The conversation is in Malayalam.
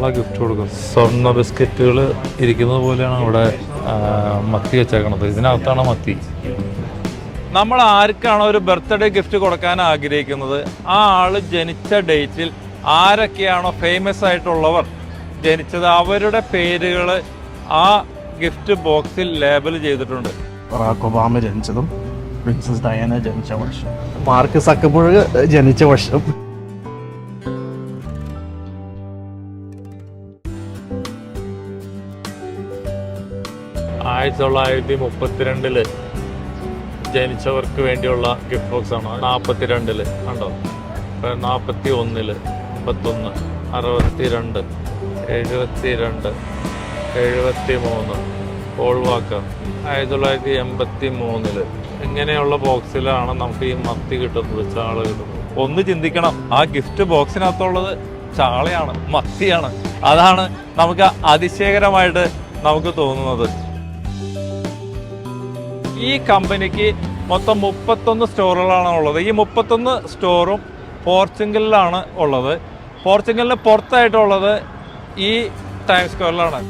ചാള ഗിഫ്റ്റ് കൊടുക്കുന്നു. സ്വർണ്ണ ബിസ്ക്കറ്റുകൾ ഇരിക്കുന്നത് പോലെയാണ് ഇവിടെ മത്തി വെച്ചേക്കണത്. ഇതിനകത്താണ് മത്തി. നമ്മൾ ആർക്കാണോ ഒരു ബർത്ത്ഡേ ഗിഫ്റ്റ് കൊടുക്കാൻ ആഗ്രഹിക്കുന്നത്, ആ ആള് ജനിച്ച ഡേറ്റിൽ ആരൊക്കെയാണോ ഫേമസ് ആയിട്ടുള്ളവർ ജനിച്ചത് അവരുടെ പേരുകൾ ആ ഗിഫ്റ്റ് ബോക്സിൽ ലേബൽ ചെയ്തിട്ടുണ്ട്. ബറാക് ഒബാമ ജനിച്ചതും പ്രിൻസസ് ഡയാന ജനിച്ച വർഷം, മാർക്ക് സക്കർബർഗ് ജനിച്ച വർഷം. 1932 ജനിച്ചവർക്ക് വേണ്ടിയുള്ള ഗിഫ്റ്റ് ബോക്സ് ആണ്. 42 കണ്ടോ, 41, 51, 62, 72, 73 പോൾ വാക്കർ. 1983 ഇങ്ങനെയുള്ള ബോക്സിലാണ് നമുക്ക് ഈ മത്തി കിട്ടുന്നത്, ചാള കിട്ടുന്നത്. ഒന്ന് ചിന്തിക്കണം, ആ ഗിഫ്റ്റ് ബോക്സിനകത്തുള്ളത് ചാളയാണ്, മത്തിയാണ്. അതാണ് നമുക്ക് അതിശയകരമായിട്ട് നമുക്ക് തോന്നുന്നത്. ഈ കമ്പനിക്ക് മൊത്തം 31 സ്റ്റോറുകളാണ് ഉള്ളത്. ഈ 31 സ്റ്റോറും പോർച്ചുഗലിലാണ് ഉള്ളത്. പോർച്ചുഗലിന് പുറത്തായിട്ടുള്ളത് ഈ ടൈം സ്ക്വയറിലാണ്.